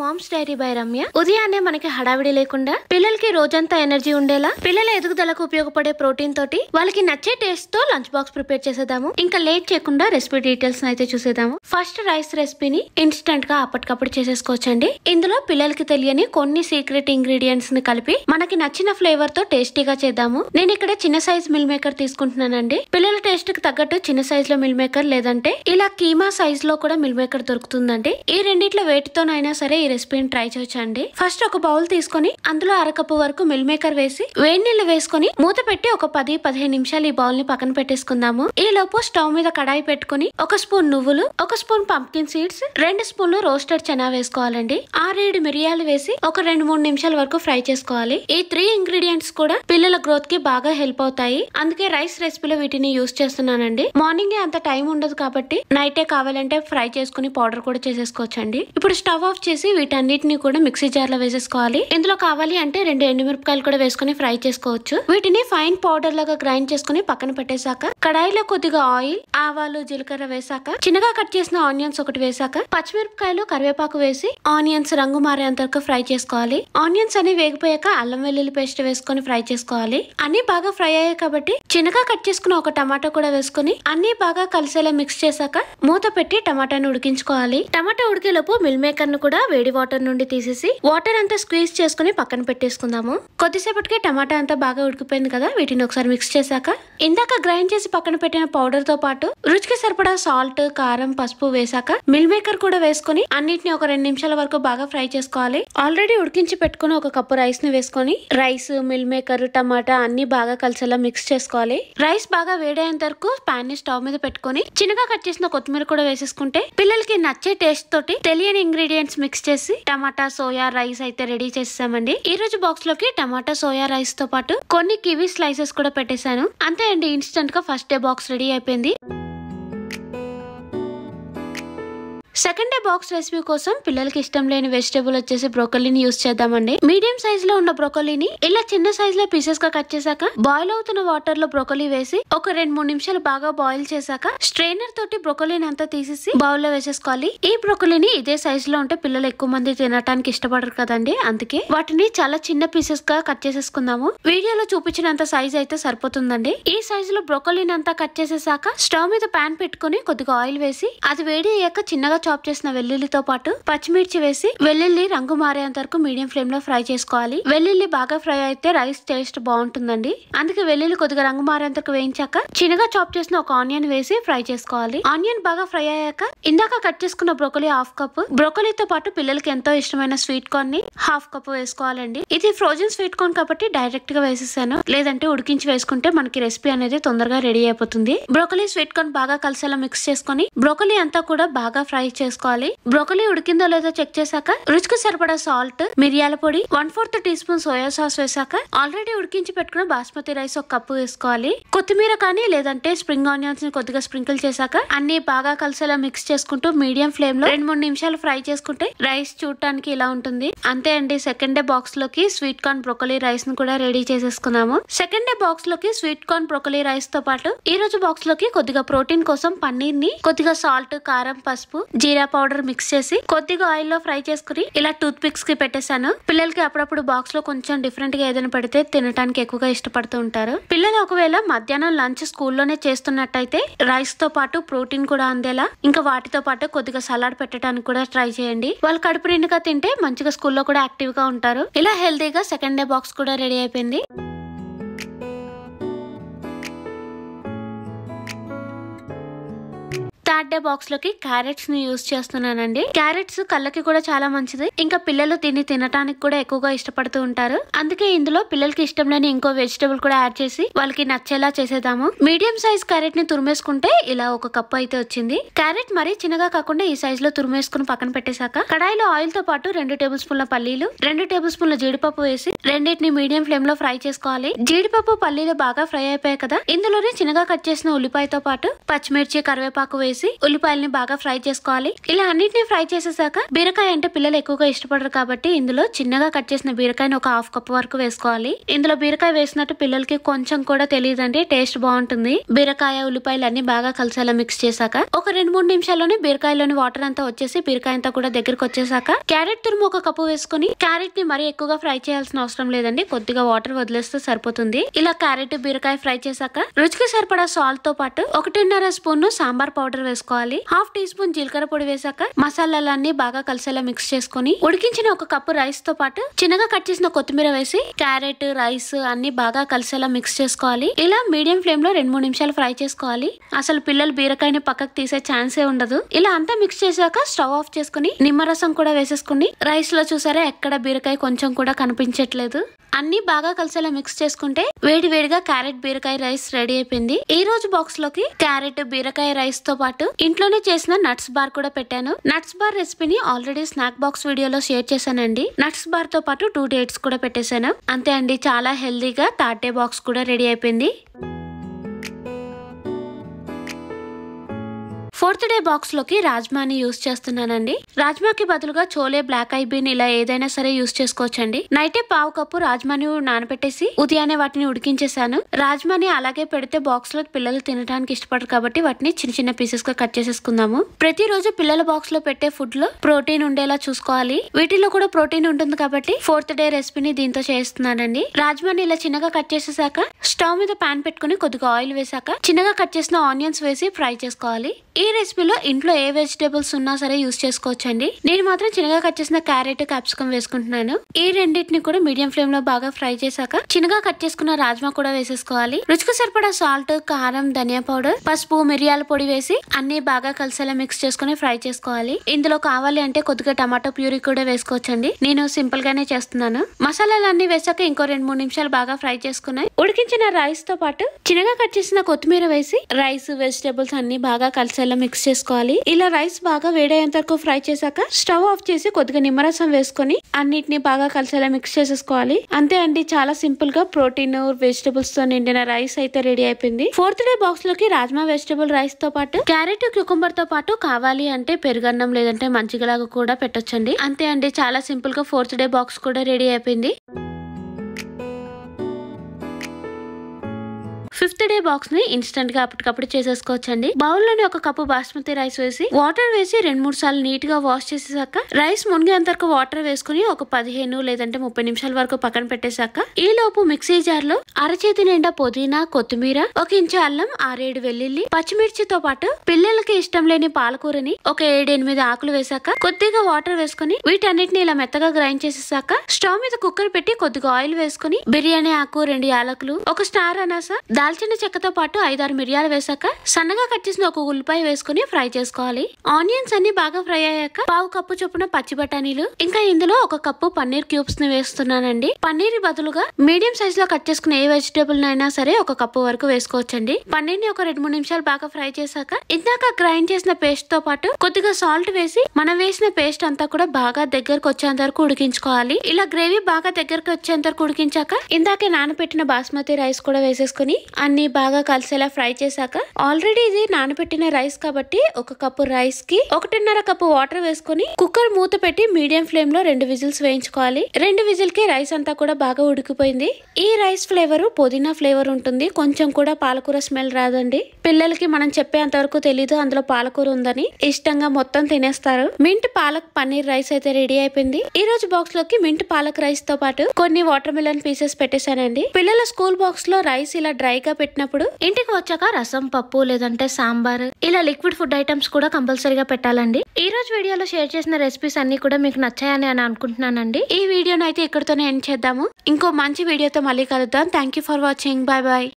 Moms dairy by Ramya. ఉదయాన్నే మనకి హడావిడి లేకుండా పిల్లలకి రోజంతా ఎనర్జీ ఉండేలా పిల్లల ఎదుగుదలకు ఉపయోగపడే ప్రోటీన్ తోటి వాళ్ళకి నచ్చే టేస్ట్ తో లంచ్ బాక్స్ ప్రిపేర్ చేసేద్దాము. ఇంకా లేట్ చేయకుండా రెసిపీ డీటెయిల్స్ అయితే చూసేద్దాము. ఫస్ట్ రైస్ రెసిపీని ఇన్స్టెంట్ గా అప్పటికప్పుడు చేసేసుకోవచ్చండి. ఇందులో పిల్లలకి తెలియని కొన్ని సీక్రెట్ ఇంగ్రీడియంట్స్ ని కలిపి మనకి నచ్చిన ఫ్లేవర్ తో టేస్టీగా చేద్దాము. నేను ఇక్కడ చిన్న సైజ్ మిల్ మేకర్ తీసుకుంటున్నానండి. పిల్లల టేస్ట్ కి తగ్గట్టు చిన్న సైజ్ లో మిల్ మేకర్ లేదంటే ఇలా కీమా సైజ్ లో కూడా మిల్ మేకర్ దొరుకుతుందండి. ఈ రెండిట్లో వేటితోనైనా సరే ఈ రెసిపీని ట్రై చేయొచ్చండి. ఫస్ట్ ఒక బౌల్ తీసుకొని అందులో అరకప్పు వరకు మిల్ మేకర్ వేసి వేడి నీళ్లు వేసుకొని మూత పెట్టి ఒక 10-15 నిమిషాలు ఈ బౌల్ ని పక్కన పెట్టేసుకుందాము. ఈ లోపు స్టవ్ మీద కడాయి పెట్టుకుని 1 స్పూన్ నువ్వులు, 1 స్పూన్ పంప్కిన్ సీడ్స్, 2 స్పూన్లు రోస్టెడ్ చనా వేసుకోవాలండి. 6-7 మిరియాలు వేసి ఒక 2-3 నిమిషాల వరకు ఫ్రై చేసుకోవాలి. ఈ 3 ఇంగ్రీడియంట్స్ కూడా పిల్లల గ్రోత్ కి బాగా హెల్ప్ అవుతాయి. అందుకే రైస్ రెసిపీలో వీటిని యూస్ చేస్తున్నానండి. మార్నింగ్ అంత టైం ఉండదు కాబట్టి నైటే కావాలంటే ఫ్రై చేసుకుని పౌడర్ కూడా చేసేసుకోవచ్చండి. ఇప్పుడు స్టవ్ ఆఫ్ చేసి వీటన్నిటిని కూడా మిక్సీ జార్ లో వేసేసుకోవాలి. ఇందులో కావాలి అంటే 2 ఎండుమిరపకాయలు కూడా వేసుకుని ఫ్రై చేసుకోవచ్చు. వీటిని ఫైన్ పౌడర్ లాగా గ్రైండ్ చేసుకుని పక్కన పెట్టేశాక కడాయిలో కొద్దిగా ఆయిల్, ఆవాలు, జీలకర్ర వేసాక చిన్నగా కట్ చేసిన ఆనియన్స్ ఒకటి వేసాక పచ్చిమిరపకాయలు, కరివేపాకు వేసి ఆనియన్స్ రంగు మారేంత వరకు ఫ్రై చేసుకోవాలి. ఆనియన్స్ అని వేగిపోయాక అల్లం వెల్లుల్లి పేస్ట్ వేసుకొని ఫ్రై చేసుకోవాలి. అన్ని బాగా ఫ్రై అయ్యాయి కాబట్టి చిన్నగా కట్ చేసుకున్న ఒక టమాటా కూడా వేసుకుని అన్ని బాగా కలిసేలా మిక్స్ చేశాక మూత పెట్టి టమాటాను ఉడికించుకోవాలి. టమాటా ఉడికేలోపు మిల్ మేకర్ ను కూడా వేడి వాటర్ నుండి తీసేసి వాటర్ అంతా స్క్వీజ్ చేసుకుని పక్కన పెట్టేసుకుందాము. కొద్దిసేపటికి టమాటా అంతా బాగా ఉడికిపోయింది కదా, వీటిని ఒకసారి మిక్స్ చేశాక ఇందాక గ్రైండ్ చేసి పక్కన పెట్టిన పౌడర్ తో పాటు రుచికి సరిపడా సాల్ట్, కారం, పసుపు వేసాక మిల్ మేకర్ కూడా వేసుకుని అన్నిటిని ఒక 2 నిమిషాల వరకు బాగా ఫ్రై చేసుకోవాలి. ఆల్రెడీ ఉడికించి పెట్టుకుని 1 కప్పు రైస్ ని వేసుకొని రైస్, మిల్ మేకర్, టమాటా అన్ని బాగా కలిసేలా మిక్స్ చేసుకోవాలి. రైస్ బాగా వేడేంత వరకు పాన్ ని స్టవ్ మీద పెట్టుకుని చిన్నగా కట్ చేసిన కొత్తిమీర కూడా వేసేసుకుంటే పిల్లలకి నచ్చే టేస్ట్ తోటి తెలియని ఇంగ్రీడియంట్స్ మిక్స్ చేసి టమాటా సోయా రైస్ అయితే రెడీ చేసేసామండి. ఈ రోజు బాక్స్ లోకి టమాటా సోయా రైస్ తో పాటు కొన్ని కివీ స్లైసెస్ కూడా పెట్టేశాను. అంతే అండి, ఇన్స్టెంట్ గా ఫస్ట్ డే బాక్స్ రెడీ అయిపోయింది. సెకండ్ డే బాక్స్ రెసిపీ కోసం పిల్లలకి ఇష్టం లేని వెజిటేబుల్ వచ్చేసి బ్రోకలీని యూస్ చేద్దామండి. మీడియం సైజ్ లో ఉన్న బ్రోకలీని ఇలా చిన్న సైజ్ లో పీసెస్ గా కట్ చేశాక బాయిల్ అవుతున్న వాటర్ లో బ్రోకలీ వేసి ఒక 2-3 నిమిషాలు బాగా బాయిల్ చేశాక స్ట్రైనర్ తోటి బ్రోకలీని అంతా తీసేసి బౌల్ లో వేసేసుకోవాలి. ఈ బ్రోకలీని ఇదే సైజ్ లో ఉంటే పిల్లలు ఎక్కువ మంది తినడానికి ఇష్టపడరు కదండి, అందుకే వాటిని చాలా చిన్న పీసెస్ గా కట్ చేసేసుకుందాము. వీడియోలో చూపించినంత సైజ్ అయితే సరిపోతుందండి. ఈ సైజ్ లో బ్రోకలీని అంతా కట్ చేసేసాక స్టవ్ మీద పాన్ పెట్టుకుని కొద్దిగా ఆయిల్ వేసి అది వేడి అయ్యాక చిన్నగా చాప్ చేసిన వెల్లుల్లితో పాటు పచ్చిమిర్చి వేసి వెల్లుల్లి రంగు మారేంత వరకు మీడియం ఫ్లేమ్ లో ఫ్రై చేసుకోవాలి. వెల్లుల్లి బాగా ఫ్రై అయితే రైస్ టేస్ట్ బాగుంటుందండి. అందుకే వెల్లుల్లి కొద్దిగా రంగు మారేంత వరకు వేయించాక చిన్నగా చాప్ చేసిన ఒక ఆనియన్ వేసి ఫ్రై చేసుకోవాలి. ఆనియన్ బాగా ఫ్రై అయ్యాక ఇందాక కట్ చేసుకున్న బ్రోకలీ 1/2 కప్, బ్రోకలీతో పాటు పిల్లలకి ఎంతో ఇష్టమైన స్వీట్ కార్న్ ని 1/2 కప్ వేసుకోవాలండి. ఇది ఫ్రోజన్ స్వీట్ కార్న్ కాబట్టి డైరెక్ట్ గా వేసేసాను, లేదంటే ఉడికించి వేసుకుంటే మనకి రెసిపీ అనేది తొందరగా రెడీ అయిపోతుంది. బ్రోకలీ స్వీట్ కార్న్ బాగా కలిసేలా మిక్స్ చేసుకుని బ్రోకలీ అంతా కూడా బాగా ఫ్రై చేసుకోవాలి. బ్రోకలీ ఉడికిందో లేదో చెక్ చేశాక రుచికి సరిపడా సాల్ట్, మిరియాల పొడి, 1/4 టీ స్పూన్ సోయా సాస్ వేసాక ఆల్రెడీ ఉడికించి పెట్టుకున్న బాస్మతి రైస్ 1 కప్పు వేసుకోవాలి. కొత్తిమీర కానీ లేదంటే స్ప్రింగ్ ఆనియన్స్ ని కొద్దిగా స్ప్రింకిల్ చేశాక అన్ని బాగా కలిసేలా మిక్స్ చేసుకుంటూ మీడియం ఫ్లేమ్ లో 2-3 నిమిషాలు ఫ్రై చేసుకుంటే రైస్ చూడటానికి ఇలా ఉంటుంది. అంతే అండి, సెకండ్ డే బాక్స్ లోకి స్వీట్ కార్న్ బ్రోకలీ రైస్ ని కూడా రెడీ చేసేసుకున్నాము. సెకండ్ డే బాక్స్ లోకి స్వీట్ కార్న్ బ్రోకలీ రైస్ తో పాటు ఈ రోజు బాక్స్ లోకి కొద్దిగా ప్రోటీన్ కోసం పన్నీర్ ని కొద్దిగా సాల్ట్, కారం, పసుపు, జీరా పౌడర్ మిక్స్ చేసి కొద్దిగా ఆయిల్ లో ఫ్రై చేసుకుని ఇలా టూత్ పిక్స్ కి పెట్టేశాను. పిల్లలకి అప్పుడప్పుడు బాక్స్ లో కొంచెం డిఫరెంట్ గా ఏదైనా పెడితే తినడానికి ఎక్కువగా ఇష్టపడుతూ ఉంటారు. పిల్లలు ఒకవేళ మధ్యాహ్నం లంచ్ స్కూల్లోనే చేస్తున్నట్టయితే రైస్ తో పాటు ప్రోటీన్ కూడా అందేలా ఇంకా వాటితో పాటు కొద్దిగా సలాడ్ పెట్టడానికి కూడా ట్రై చేయండి. వాళ్ళు కడుపు నిండుగా తింటే మంచిగా స్కూల్లో కూడా యాక్టివ్ గా ఉంటారు. ఇలా హెల్తీగా సెకండ్ డే బాక్స్ కూడా రెడీ అయిపోయింది. థర్డ్ డే బాక్స్ లోకి క్యారెట్స్ ని యూస్ చేస్తున్నానండి. క్యారెట్స్ కళ్ళకి కూడా చాలా మంచిది, ఇంకా పిల్లలు తినటానికి కూడా ఎక్కువగా ఇష్టపడుతూ ఉంటారు. అందుకే ఇందులో పిల్లలకి ఇష్టం లేని ఇంకో వెజిటబుల్ కూడా యాడ్ చేసి వాళ్ళకి నచ్చేలా చేసేద్దాము. మీడియం సైజ్ క్యారెట్ ని తురిమేసుకుంటే ఇలా 1 కప్పు అయితే వచ్చింది. క్యారెట్ మరీ చిన్నగా కాకుండా ఈ సైజ్ లో తురిమేసుకుని పక్కన పెట్టేశాక కడాయిలో ఆయిల్ తో పాటు 2 టేబుల్ స్పూన్ల పల్లీలు, 2 టేబుల్ స్పూన్ల జీడిపప్పు వేసి రెండింటిని మీడియం ఫ్లేమ్ లో ఫ్రై చేసుకోవాలి. జీడిపప్పు, పల్లీలు బాగా ఫ్రై అయిపోయాయి కదా, ఇందులోనే చిన్నగా కట్ చేసిన ఉల్లిపాయతో పాటు పచ్చిమిర్చి, కరివేపాకు వేసి ఉల్లిపాయల్ని బాగా ఫ్రై చేసుకోవాలి. ఇలా అన్నిటిని ఫ్రై చేసేసాక బీరకాయ అంటే పిల్లలు ఎక్కువగా ఇష్టపడరు కాబట్టి ఇందులో చిన్నగా కట్ చేసిన బీరకాయని ఒక 1/2 కప్ వరకు వేసుకోవాలి. ఇందులో బీరకాయ వేసినట్టు పిల్లలకి కొంచెం కూడా తెలియదండి, టేస్ట్ బాగుంటుంది. బీరకాయ ఉల్లిపాయలు అన్ని బాగా కలిసేలా మిక్స్ చేశాక ఒక 2-3 నిమిషాల్లోనే బీరకాయలోని వాటర్ అంతా వచ్చేసి బీరకాయ అంతా కూడా దగ్గరకు వచ్చేసాక క్యారెట్ తురుము ఒక కప్పు వేసుకుని, క్యారెట్ ని మరీ ఎక్కువగా ఫ్రై చేయాల్సిన అవసరం లేదండి, కొద్దిగా వాటర్ వదిలేస్తే సరిపోతుంది. ఇలా క్యారెట్ బీరకాయ ఫ్రై చేశాక రుచికి సరిపడా సాల్ట్ తో పాటు 1.5 స్పూన్ సాంబార్ పౌడర్ వేసుకోవాలి. 1/2 టీ స్పూన్ జీలకర్ర పొడి వేసాక మసాలాలన్నీ బాగా కలిసేలా మిక్స్ చేసుకుని ఉడికించిన ఒక కప్పు రైస్ తో పాటు చిన్నగా కట్ చేసిన కొత్తిమీర వేసి క్యారెట్ రైస్ అన్ని బాగా కలిసేలా మిక్స్ చేసుకోవాలి. ఇలా మీడియం ఫ్లేమ్ లో 2-3 నిమిషాలు ఫ్రై చేసుకోవాలి. అసలు పిల్లలు బీరకాయని పక్కకు తీసే ఛాన్సే ఉండదు. ఇలా అంతా మిక్స్ చేశాక స్టవ్ ఆఫ్ చేసుకుని నిమ్మరసం కూడా వేసేసుకుని రైస్ లో చూసారా ఎక్కడ బీరకాయ కొంచెం కూడా కనిపించట్లేదు. అన్ని బాగా కలిసేలా మిక్స్ చేసుకుంటే వేడి వేడిగా క్యారెట్ బీరకాయ రైస్ రెడీ అయిపోయింది. ఈ రోజు బాక్స్ లోకి క్యారెట్ బీరకాయ రైస్ తో పాటు ఇంట్లోనే చేసిన నట్స్ బార్ కూడా పెట్టాను. నట్స్ బార్ రెసిపీని ఆల్రెడీ స్నాక్ బాక్స్ వీడియోలో షేర్ చేశానండి. నట్స్ బార్ తో పాటు 2 డేట్స్ కూడా పెట్టేశాను. అంతే అండి, చాలా హెల్దీగా థర్డ్ డే బాక్స్ కూడా రెడీ అయిపోయింది. 4th డే బాక్స్ లోకి రాజ్మాని యూస్ చేస్తున్నానండి. రాజ్మాకి బదులుగా చోలే బ్లాక్ ఐ బీన్ ఇలా ఏదైనా సరే యూస్ చేసుకోవచ్చండి. నైటే 1/2 కప్పు రాజ్మాని నానబెట్టేసి ఉదయాన్నే వాటిని ఉడికించేసాను. రాజ్మాని అలాగే పెడితే బాక్స్ లో పిల్లలు తినడానికి ఇష్టపడరు కాబట్టి వాటిని చిన్న చిన్న పీసెస్ గా కట్ చేసేసుకుందాము. ప్రతిరోజు పిల్లల బాక్స్ లో పెట్టే ఫుడ్ లో ప్రోటీన్ ఉండేలా చూసుకోవాలి. వీటిలో కూడా ప్రోటీన్ ఉంటుంది కాబట్టి 4th డే రెసిపీని దీంతో చేస్తున్నానండి. రాజ్మాని ఇలా చిన్నగా కట్ చేసేసాక స్టవ్ మీద పాన్ పెట్టుకుని కొద్దిగా ఆయిల్ వేసాక చిన్నగా కట్ చేసిన ఆనియన్స్ వేసి ఫ్రై చేసుకోవాలి. ఈ రెసిపీలో ఇంట్లో ఏ వెజిటేబుల్స్ ఉన్నా సరే యూస్ చేసుకోవచ్చండి. నేను మాత్రం చిన్నగా కట్ చేసిన క్యారెట్ క్యాప్సికం వేసుకుంటున్నాను. ఈ రెండింటిని కూడా మీడియం ఫ్లేమ్ లో బాగా ఫ్రై చేశాక చిన్నగా కట్ చేసుకున్న రాజ్మా కూడా వేసేసుకోవాలి. రుచికి సరిపడా సాల్ట్, కారం, ధనియా పౌడర్, పసుపు, మిరియాల పొడి వేసి అన్ని బాగా కలిసేలా మిక్స్ చేసుకుని ఫ్రై చేసుకోవాలి. ఇందులో కావాలి అంటే కొద్దిగా టమాటో ప్యూరీ కూడా వేసుకోవచ్చండి. నేను సింపుల్ గానే చేస్తున్నాను. మసాలాలన్నీ వేసాక ఇంకో 2-3 నిమిషాలు బాగా ఫ్రై చేసుకున్నాయి. ఉడికించిన రైస్ తో పాటు చిన్నగా కట్ చేసిన కొత్తిమీర వేసి రైస్ వెజిటేబుల్స్ అన్ని బాగా కలిసేలా మిక్స్ చేసుకోవాలి. ఇలా రైస్ బాగా వేడయ్యేంత వరకు ఫ్రై చేశాక స్టవ్ ఆఫ్ చేసి కొద్దిగా నిమ్మరసం వేసుకొని అన్నిటిని బాగా కలిసేలా మిక్స్ చేసేసుకోవాలి. అంతే అండి, చాలా సింపుల్ గా ప్రోటీన్ వెజిటేబుల్స్ తో నిండిన రైస్ అయితే రెడీ అయిపోయింది. 4th డే బాక్స్ లోకి రాజ్మా వెజిటేబుల్ రైస్ తో పాటు క్యారెట్ క్యూకుంబర్ తో పాటు కావాలి అంటే పెరుగన్నం లేదంటే మజ్జిగలాగా కూడా పెట్టొచ్చండి. అంతే అండి, చాలా సింపుల్ గా 4th డే బాక్స్ కూడా రెడీ అయిపోయింది. 5th డే బాక్స్ ని ఇన్స్టెంట్ గా అప్పటికప్పుడు చేసేసుకోవచ్చండి. బౌల్ లోని ఒక కప్పు బాస్మతి రైస్ వేసి వాటర్ వేసి 2-3 సార్లు నీట్ గా వాష్ చేసేసాక రైస్ మునిగేంత వరకు వాటర్ వేసుకుని ఒక 15 లేదంటే 30 నిమిషాల వరకు పక్కన పెట్టేశాక ఈ లోపు మిక్సీ జార్ లో అరచేతి నిండా పుదీనా, కొత్తిమీర, 1 ఇంచు అల్లం, 6-7 వెల్లుల్లి, పచ్చిమిర్చితో పాటు పిల్లలకి ఇష్టం లేని పాలకూరని ఒక 7-8 ఆకులు వేసాక కొద్దిగా వాటర్ వేసుకుని వీటన్నిటిని ఇలా మెత్తగా గ్రైండ్ చేసేసాక స్టవ్ మీద కుక్కర్ పెట్టి కొద్దిగా ఆయిల్ వేసుకుని బిర్యానీ ఆకు, 2 యాలకులు, 1 స్టార్ అనాస, దాల్చిన చెక్కతో పాటు 5-6 మిరియాలు వేసాక సన్నగా కట్ చేసిన ఒక ఉల్లిపాయ వేసుకుని ఫ్రై చేసుకోవాలి. ఆనియన్స్ అన్ని బాగా ఫ్రై అయ్యాక 1/2 కప్పు చొప్పున పచ్చి బఠానీలు, ఇంకా ఇందులో 1 కప్పు పన్నీర్ క్యూబ్స్ ని వేస్తున్నానండి. పన్నీర్ బదులుగా మీడియం సైజ్ లో కట్ చేసుకున్న ఏ వెజిటేబుల్ అయినా సరే 1 కప్పు వరకు వేసుకోవచ్చండి. పన్నీర్ ని ఒక 2-3 నిమిషాలు బాగా ఫ్రై చేశాక ఇందాక గ్రైండ్ చేసిన పేస్ట్ తో పాటు కొద్దిగా సాల్ట్ వేసి మనం వేసిన పేస్ట్ అంతా కూడా బాగా దగ్గరకు వచ్చేంత వరకు ఉడికించుకోవాలి. ఇలా గ్రేవీ బాగా దగ్గరకు వచ్చేంత వరకు ఉడికించాక ఇందాకే నానబెట్టిన బాస్మతి రైస్ కూడా వేసేసుకుని అన్ని బాగా కలిసేలా ఫ్రై చేశాక ఆల్రెడీ ఇది నానబెట్టిన రైస్ కాబట్టి 1 కప్పు రైస్ కి 1.5 కప్పు వాటర్ వేసుకుని కుక్కర్ మూత పెట్టి మీడియం ఫ్లేమ్ లో 2 విజిల్స్ వేయించుకోవాలి. 2 విజిల్ కి రైస్ అంతా కూడా బాగా ఉడికిపోయింది. ఈ రైస్ ఫ్లేవర్ పుదీనా ఫ్లేవర్ ఉంటుంది, కొంచెం కూడా పాలకూర స్మెల్ రాదండి. పిల్లలకి మనం చెప్పేంత వరకు తెలీదు అందులో పాలకూర ఉందని, ఇష్టంగా మొత్తం తినేస్తారు. మింట్ పాలక్ పన్నీర్ రైస్ అయితే రెడీ అయిపోయింది. ఈ రోజు బాక్స్ లోకి మింట్ పాలక్ రైస్ తో పాటు కొన్ని వాటర్ మిలన్ పీసెస్ పెట్టేశానండి. పిల్లల స్కూల్ బాక్స్ లో రైస్ ఇలా డ్రైగా పెట్టినప్పుడు ఇంటికి వచ్చాక రసం, పప్పు లేదంటే సాంబార్ ఇలా లిక్విడ్ ఫుడ్ ఐటమ్స్ కూడా కంపల్సరీగా పెట్టాలండి. ఈ రోజు వీడియోలో షేర్ చేసిన రెసిపీస్ అన్ని కూడా మీకు నచ్చాయని అనుకుంటున్నానండి. ఈ వీడియోని అయితే ఇక్కడితోనే ఎండ్ చేద్దాము. ఇంకో మంచి వీడియోతో మళ్ళీ కలుద్దాం. Thank you for watching. Bye bye.